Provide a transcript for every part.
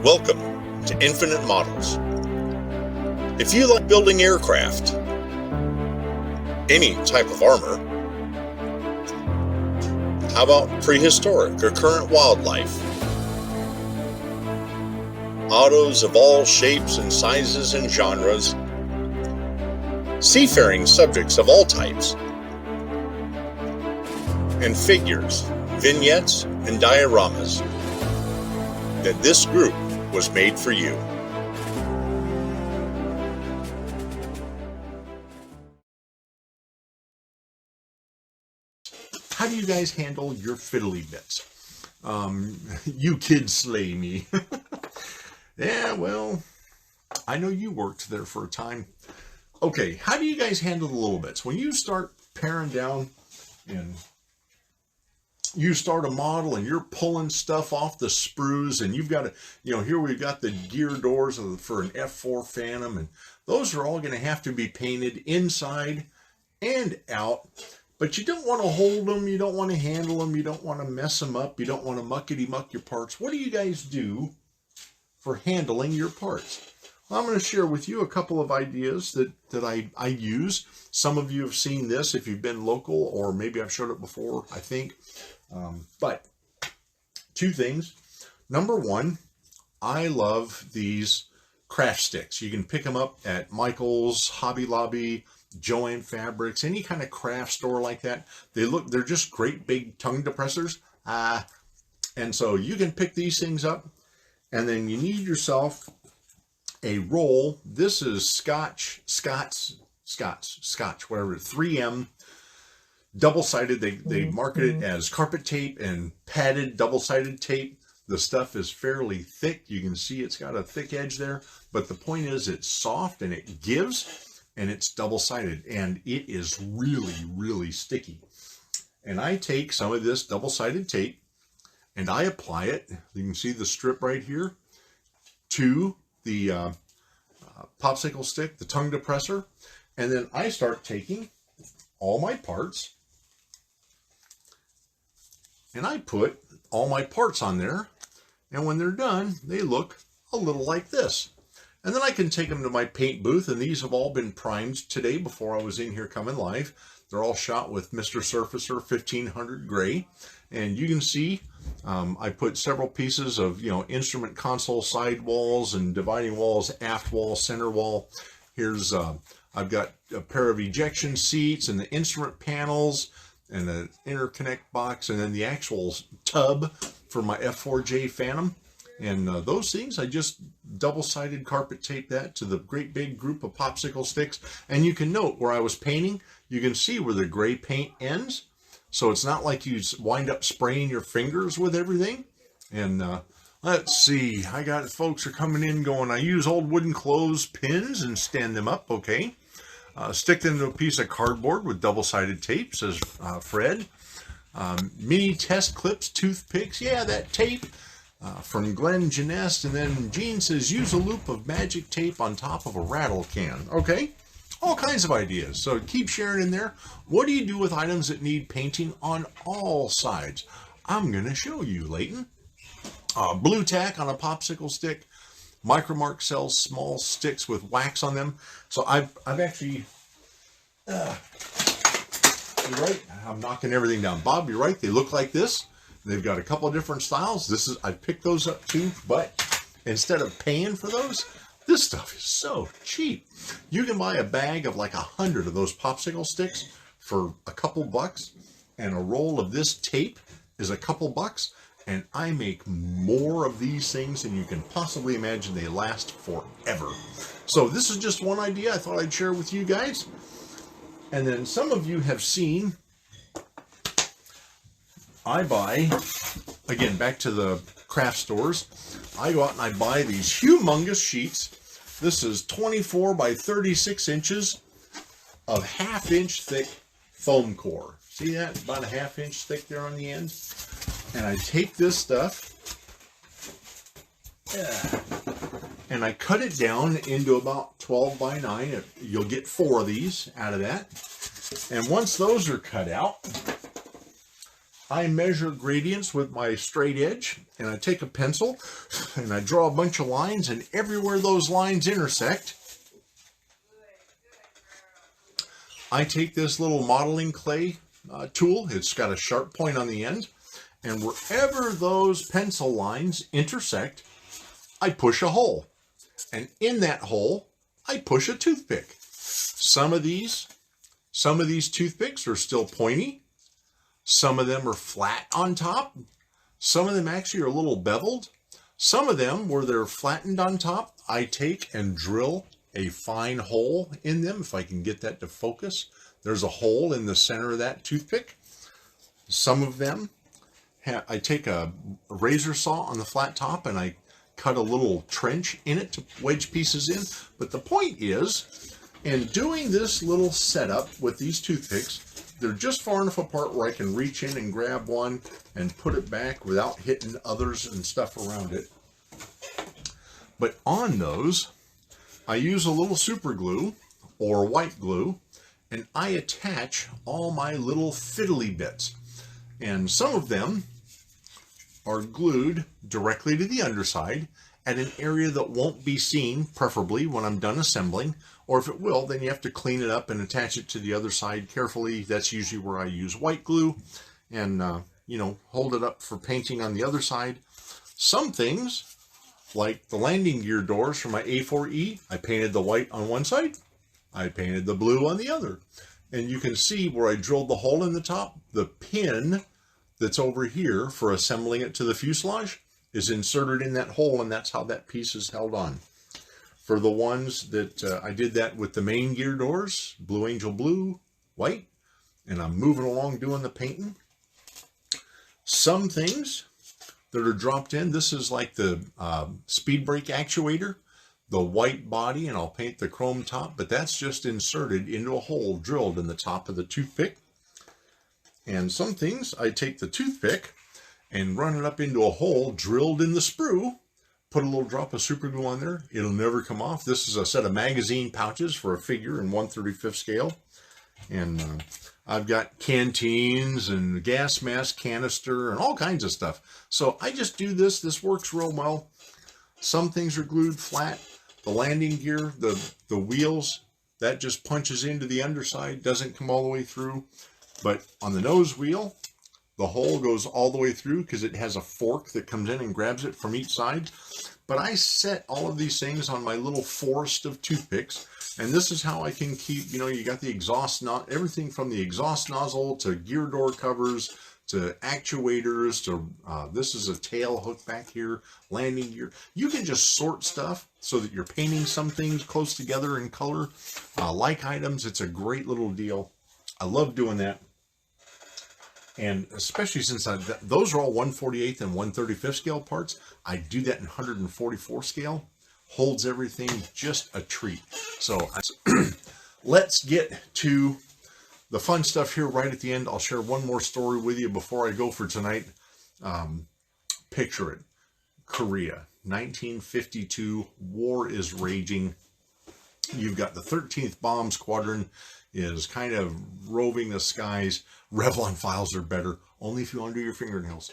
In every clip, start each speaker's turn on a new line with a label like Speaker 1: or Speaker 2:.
Speaker 1: Welcome to Infinite Models. If you like building aircraft, any type of armor, how about prehistoric or current wildlife? Autos of all shapes and sizes and genres, seafaring subjects of all types, and figures, vignettes, and dioramas, then this group was made for you.
Speaker 2: How do you guys handle your fiddly-bits? You kids slay me. Yeah, well, I know you worked there for a time. Okay, how do you guys handle the little bits? When you start paring down and you start a model and you're pulling stuff off the sprues and you've got here we've got the gear doors for an F4 Phantom, and those are all going to have to be painted inside and out. But you don't want to hold them, you don't want to handle them, you don't want to mess them up, you don't want to muckety-muck your parts. What do you guys do for handling your parts? Well, I'm going to share with you a couple of ideas that I use. Some of you have seen this if you've been local, or maybe I've showed it before, I think. But two things. Number one, I love these craft sticks. You can pick them up at Michael's, Hobby Lobby, Joann Fabrics, any kind of craft store like that. They're just great big tongue depressors. And so you can pick these things up, and then you need yourself a roll. This is Scotch, whatever, 3M, double-sided. They market it as carpet tape and padded double-sided tape. The stuff is fairly thick. You can see it's got a thick edge there, but the point is it's soft and it gives, and it's double-sided, and it is really, really sticky. And I take some of this double-sided tape and I apply it, you can see the strip right here, to the popsicle stick, the tongue depressor, and then I start taking all my parts and I put all my parts on there, and when they're done, they look a little like this. And then I can take them to my paint booth, and these have all been primed today before I was in here coming live. They're all shot with Mr. Surfacer 1500 gray, and you can see I put several pieces of instrument console side walls and dividing walls, aft wall, center wall. Here's I've got a pair of ejection seats and the instrument panels and the interconnect box, and then the actual tub for my F4J Phantom. And those things, I just double-sided carpet tape that to the great big group of popsicle sticks. And you can note where I was painting, you can see where the gray paint ends. So it's not like you wind up spraying your fingers with everything. And let's see, I got folks are coming in going, I use old wooden clothespins and stand them up, okay. Stick them to a piece of cardboard with double-sided tape, says Fred. Mini test clips, toothpicks, yeah, that tape. From Glenn Janest, and then Gene says, use a loop of magic tape on top of a rattle can. Okay, all kinds of ideas. So keep sharing in there. What do you do with items that need painting on all sides? I'm going to show you, Leighton. Blue tack on a popsicle stick. Micromark sells small sticks with wax on them. So I've actually, you're right, I'm knocking everything down. Bob, you're right, they look like this. They've got a couple of different styles. I picked those up too, but instead of paying for those, this stuff is so cheap. You can buy a bag of like 100 of those popsicle sticks for a couple bucks, and a roll of this tape is a couple bucks, and I make more of these things than you can possibly imagine. They last forever. So this is just one idea I thought I'd share with you guys. And then some of you have seen, I buy, again, back to the craft stores, I go out and I buy these humongous sheets. This is 24 by 36 inches of half-inch thick foam core. See that? About a half-inch thick there on the end. And I take this stuff, and I cut it down into about 12 by 9. You'll get 4 of these out of that. And once those are cut out, I measure gradients with my straight edge, and I take a pencil and I draw a bunch of lines, and everywhere those lines intersect, I take this little modeling clay tool. It's got a sharp point on the end, and wherever those pencil lines intersect, I push a hole, and in that hole I push a toothpick. Some of these toothpicks are still pointy. Some of them are flat on top. Some of them actually are a little beveled. Some of them, where they're flattened on top, I take and drill a fine hole in them, if I can get that to focus. There's a hole in the center of that toothpick. Some of them, I take a razor saw on the flat top and I cut a little trench in it to wedge pieces in. But the point is, in doing this little setup with these toothpicks, they're just far enough apart where I can reach in and grab one and put it back without hitting others and stuff around it. But on those, I use a little super glue or white glue, and I attach all my little fiddly bits. And some of them are glued directly to the underside at an area that won't be seen, preferably when I'm done assembling, or if it will, then you have to clean it up and attach it to the other side carefully. That's usually where I use white glue and, hold it up for painting on the other side. Some things, like the landing gear doors for my A4E, I painted the white on one side, I painted the blue on the other. And you can see where I drilled the hole in the top, the pin that's over here for assembling it to the fuselage is inserted in that hole, and that's how that piece is held on. For the ones that I did that with the main gear doors, Blue Angel blue, white, and I'm moving along doing the painting. Some things that are dropped in, this is like the speed brake actuator, the white body, and I'll paint the chrome top, but that's just inserted into a hole drilled in the top of the toothpick. And some things, I take the toothpick and run it up into a hole drilled in the sprue, put a little drop of super glue on there. It'll never come off. This is a set of magazine pouches for a figure in 1/35 scale. And I've got canteens and gas mask canister and all kinds of stuff. So I just do this. This works real well. Some things are glued flat. The landing gear, the wheels, that just punches into the underside, doesn't come all the way through. But on the nose wheel, the hole goes all the way through because it has a fork that comes in and grabs it from each side. But I set all of these things on my little forest of toothpicks. And this is how I can keep, you got the exhaust, everything from the exhaust nozzle to gear door covers to actuators to, this is a tail hook back here, landing gear. You can just sort stuff so that you're painting some things close together in color, like items. It's a great little deal. I love doing that. And especially since those are all 1/48 and 1/35 scale parts, I do that in 144 scale. Holds everything, just a treat. So let's get to the fun stuff here right at the end. I'll share one more story with you before I go for tonight. Picture it. Korea, 1952, war is raging. You've got the 13th Bomb Squadron is kind of roving the skies. Revlon files are better, only if you undo your fingernails.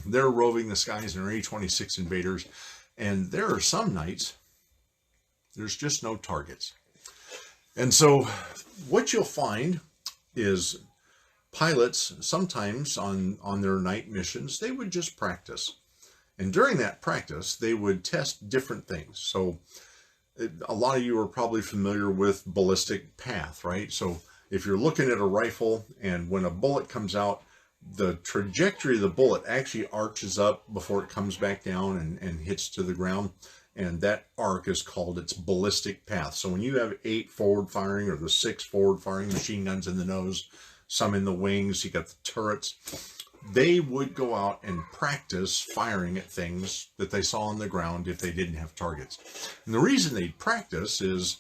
Speaker 2: They're roving the skies in their A-26 Invaders, and there are some nights there's just no targets. And so what you'll find is pilots sometimes on their night missions, they would just practice. And during that practice, they would test different things. So a lot of you are probably familiar with ballistic path, right? So if you're looking at a rifle and when a bullet comes out, the trajectory of the bullet actually arches up before it comes back down and hits to the ground. And that arc is called its ballistic path. So when you have 8 forward firing or the 6 forward firing machine guns in the nose, some in the wings, you got the turrets, they would go out and practice firing at things that they saw on the ground if they didn't have targets. And the reason they'd practice is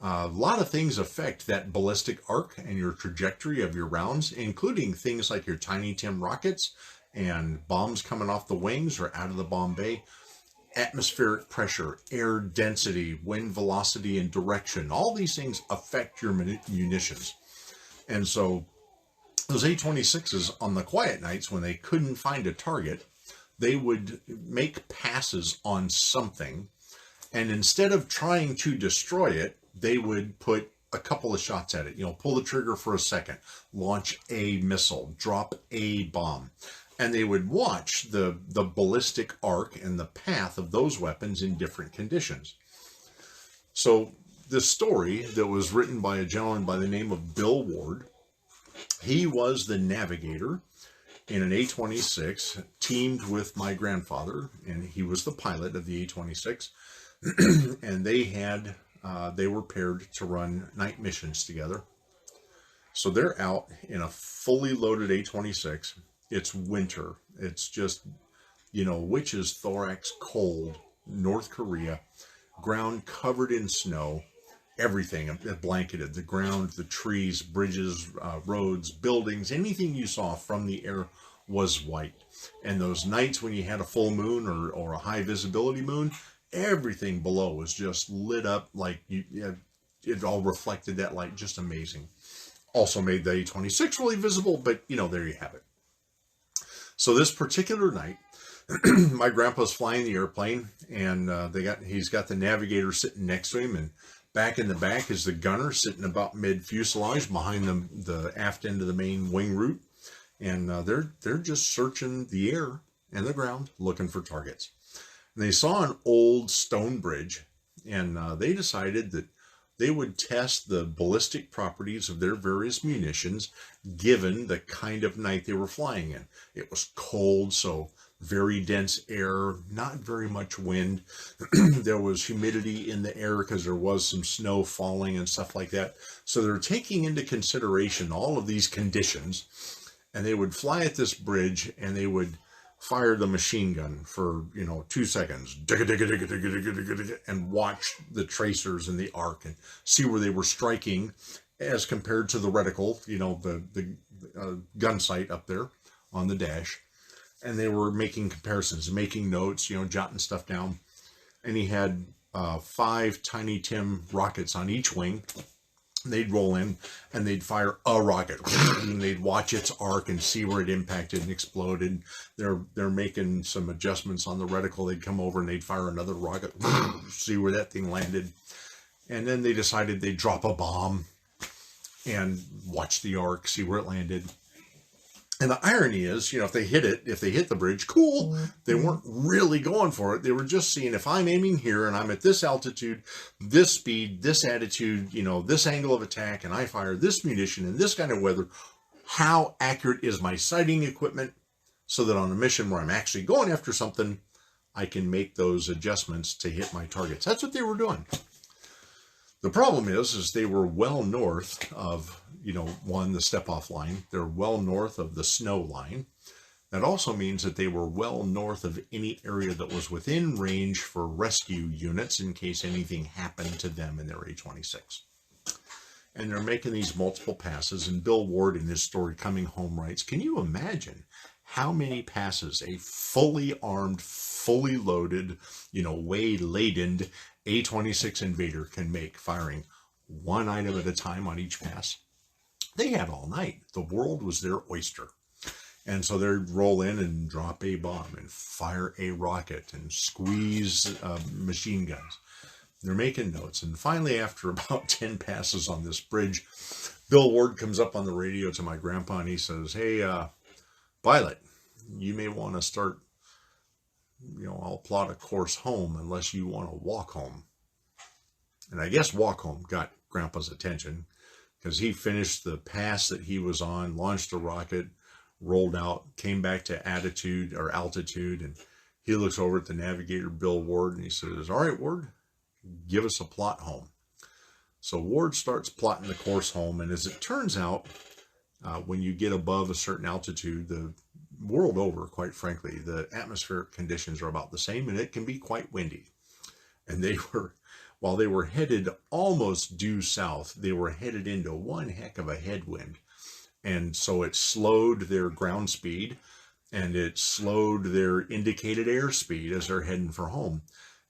Speaker 2: a lot of things affect that ballistic arc and your trajectory of your rounds, including things like your Tiny Tim rockets and bombs coming off the wings or out of the bomb bay. Atmospheric pressure, air density, wind velocity, and direction. All these things affect your munitions. And so those A-26s on the quiet nights when they couldn't find a target, they would make passes on something, and instead of trying to destroy it, they would put a couple of shots at it. You know, pull the trigger for a second, launch a missile, drop a bomb. And they would watch the ballistic arc and the path of those weapons in different conditions. So this story that was written by a gentleman by the name of Bill Ward, he was the navigator in an A-26, teamed with my grandfather, and he was the pilot of the A-26. And they were paired to run night missions together. So they're out in a fully loaded A-26. It's winter. It's just, you know, witch's thorax cold, North Korea, ground covered in snow, everything blanketed, the ground, the trees, bridges, roads, buildings, anything you saw from the air was white. And those nights when you had a full moon or a high visibility moon, everything below was just lit up like it all reflected that light. Just amazing. Also made the A-26 really visible, but you know, there you have it. So this particular night, my grandpa's flying the airplane, and he's got the navigator sitting next to him, and back in the back is the gunner sitting about mid fuselage behind the aft end of the main wing root, and they're just searching the air and the ground looking for targets. And they saw an old stone bridge, and they decided that they would test the ballistic properties of their various munitions given the kind of night they were flying in. It was cold, so very dense air, not very much wind. There was humidity in the air because there was some snow falling and stuff like that. So they're taking into consideration all of these conditions, and they would fly at this bridge and they would fire the machine gun for, 2 seconds, and watch the tracers in the arc and see where they were striking as compared to the reticle, the gun sight up there on the dash. And they were making comparisons, making notes, jotting stuff down. And he had 5 Tiny Tim rockets on each wing. They'd roll in and they'd fire a rocket, and they'd watch its arc and see where it impacted and exploded. They're making some adjustments on the reticle. They'd come over and they'd fire another rocket, see where that thing landed. And then they decided they'd drop a bomb and watch the arc, see where it landed. And the irony is, if they hit the bridge, cool. They weren't really going for it. They were just seeing, if I'm aiming here and I'm at this altitude, this speed, this attitude, this angle of attack, and I fire this munition in this kind of weather, how accurate is my sighting equipment so that on a mission where I'm actually going after something, I can make those adjustments to hit my targets. That's what they were doing. The problem is they were well north of, the step-off line. They're well north of the snow line. That also means that they were well north of any area that was within range for rescue units in case anything happened to them in their A-26. And they're making these multiple passes, and Bill Ward in his story Coming Home writes, can you imagine how many passes a fully armed, fully loaded, way-laden A-26 Invader can make, firing one item at a time on each pass? They had all night. The world was their oyster. And so they'd roll in and drop a bomb and fire a rocket and squeeze machine guns. They're making notes. And finally, after about 10 passes on this bridge, Bill Ward comes up on the radio to my grandpa and he says, hey, pilot, you may want to start, I'll plot a course home unless you want to walk home. And I guess walk home got Grandpa's attention because he finished the pass that he was on, launched a rocket, rolled out, came back to altitude, and he looks over at the navigator, Bill Ward, and he says, all right, Ward, give us a plot home. So Ward starts plotting the course home, and as it turns out, when you get above a certain altitude, the world over, quite frankly, the atmospheric conditions are about the same, and it can be quite windy. And while they were headed almost due south, they were headed into one heck of a headwind. And so it slowed their ground speed, and it slowed their indicated airspeed as they're heading for home.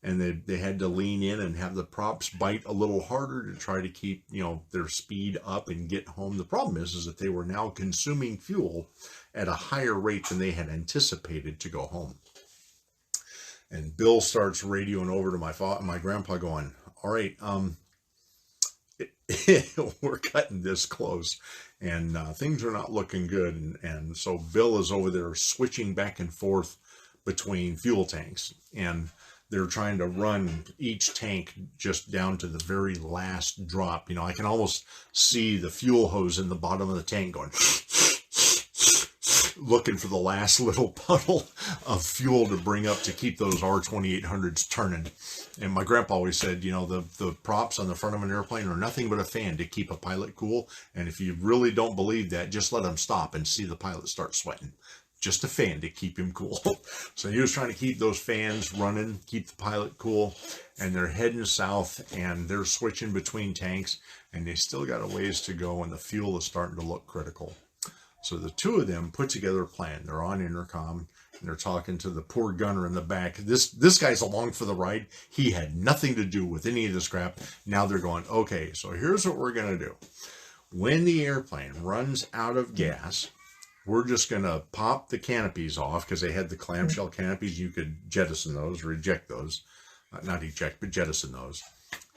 Speaker 2: and they had to lean in and have the props bite a little harder to try to keep, you know, their speed up and get home. The problem is that they were now consuming fuel at a higher rate than they had anticipated to go home. And Bill starts radioing over to my grandpa going, all right, we're cutting this close, and things are not looking good. And so Bill is over there switching back and forth between fuel tanks, and they're trying to run each tank just down to the very last drop. You know, I can almost see the fuel hose in the bottom of the tank going, looking for the last little puddle of fuel to bring up to keep those R-2800s turning. And my grandpa always said, you know, the props on the front of an airplane are nothing but a fan to keep a pilot cool. And if you really don't believe that, just let them stop and see the pilot start sweating. Just a fan to keep him cool. So he was trying to keep those fans running, keep the pilot cool, and they're heading south, and they're switching between tanks, and they still got a ways to go, and the fuel is starting to look critical. So the two of them put together a plan. They're on intercom, and they're talking to the poor gunner in the back. This guy's along for the ride. He had nothing to do with any of this crap. Now they're going, okay, so here's what we're going to do. When the airplane runs out of gas, we're just going to pop the canopies off, because they had the clamshell canopies. You could jettison those, or eject those. Not eject, but jettison those.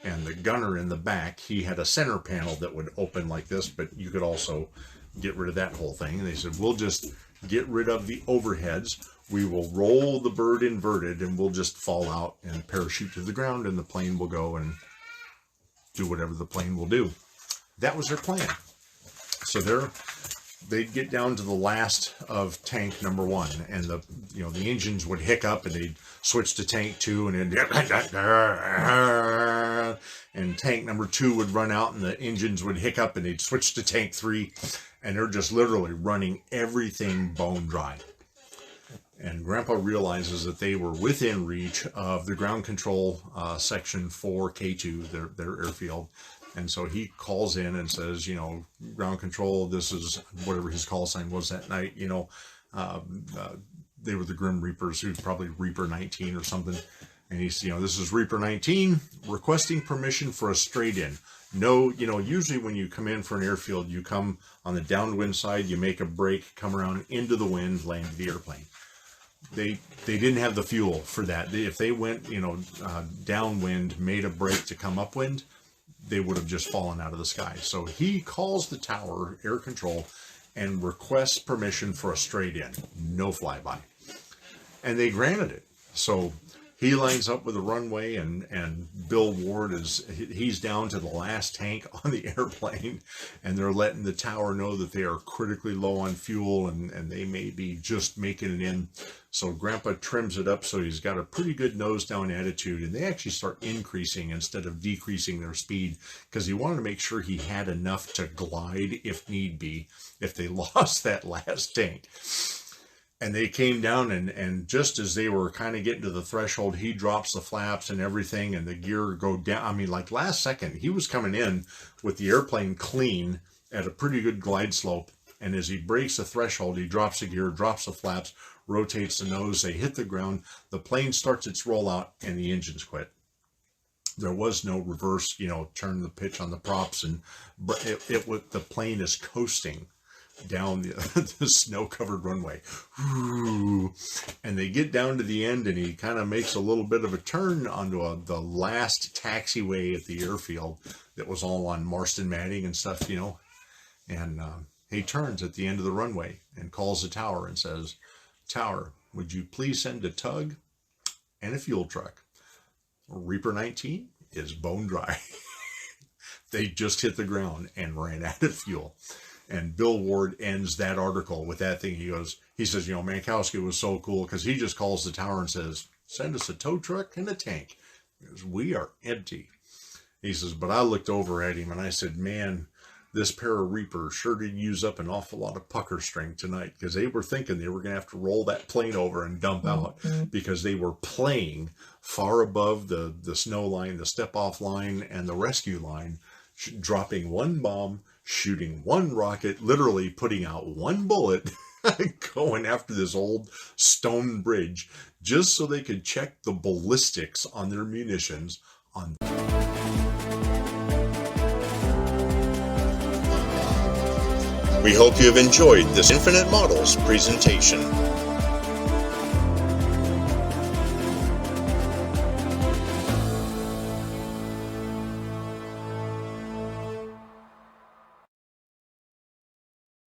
Speaker 2: And the gunner in the back, he had a center panel that would open like this, but you could also get rid of that whole thing. And they said, we'll just get rid of the overheads. We will roll the bird inverted, and we'll just fall out and parachute to the ground, and the plane will go and do whatever the plane will do. That was their plan. So they'd get down to the last of tank number 1, and the engines would hiccup, and they'd switch to tank 2, and tank number 2 would run out, and the engines would hiccup, and they'd switch to tank 3, and they're just literally running everything bone dry. And Grandpa realizes that they were within reach of the ground control section 4 K2, their airfield. And so he calls in and says, you know, ground control, this is whatever his call sign was that night. You know, they were the Grim Reapers, who's probably Reaper 19 or something. And he's, you know, this is Reaper 19 requesting permission for a straight in. No, you know, usually when you come in for an airfield, you come on the downwind side, you make a break, come around into the wind, land the airplane. They didn't have the fuel for that. If they went, you know, downwind, made a break to come upwind, they would have just fallen out of the sky. So he calls the tower, air control, and requests permission for a straight in, no flyby. And they granted it. So he lines up with the runway, and Bill Ward he's down to the last tank on the airplane, and they're letting the tower know that they are critically low on fuel, and they may be just making it in. So Grandpa trims it up so he's got a pretty good nose down attitude, and they actually start increasing instead of decreasing their speed, because he wanted to make sure he had enough to glide if need be, if they lost that last tank. And they came down, and just as they were kind of getting to the threshold, he drops the flaps and everything, and the gear go down. I mean, like last second, he was coming in with the airplane clean at a pretty good glide slope. And as he breaks the threshold, he drops the gear, drops the flaps, rotates the nose, they hit the ground, the plane starts its rollout, and the engines quit. There was no reverse, you know, turn the pitch on the props, and the plane is coasting down the snow-covered runway. And they get down to the end, and he kind of makes a little bit of a turn onto the last taxiway at the airfield that was all on Marston matting and stuff, you know. And he turns at the end of the runway and calls the tower and says, "Tower, would you please send a tug and a fuel truck? Reaper 19 is bone dry." They just hit the ground and ran out of fuel. And Bill Ward ends that article with that thing. He says, you know, Mankowski was so cool because he just calls the tower and says, "Send us a tow truck and a tank." He goes, "We are empty." He says, but I looked over at him and I said, man, this pair of Reapers sure did use up an awful lot of pucker string tonight, because they were thinking they were going to have to roll that plane over and dump out, because they were playing far above the snow line, the step-off line, and the rescue line, dropping one bomb, shooting one rocket, literally putting out one bullet going after this old stone bridge just so they could check the ballistics on their munitions on.
Speaker 1: We hope you have enjoyed this Infinite Models presentation.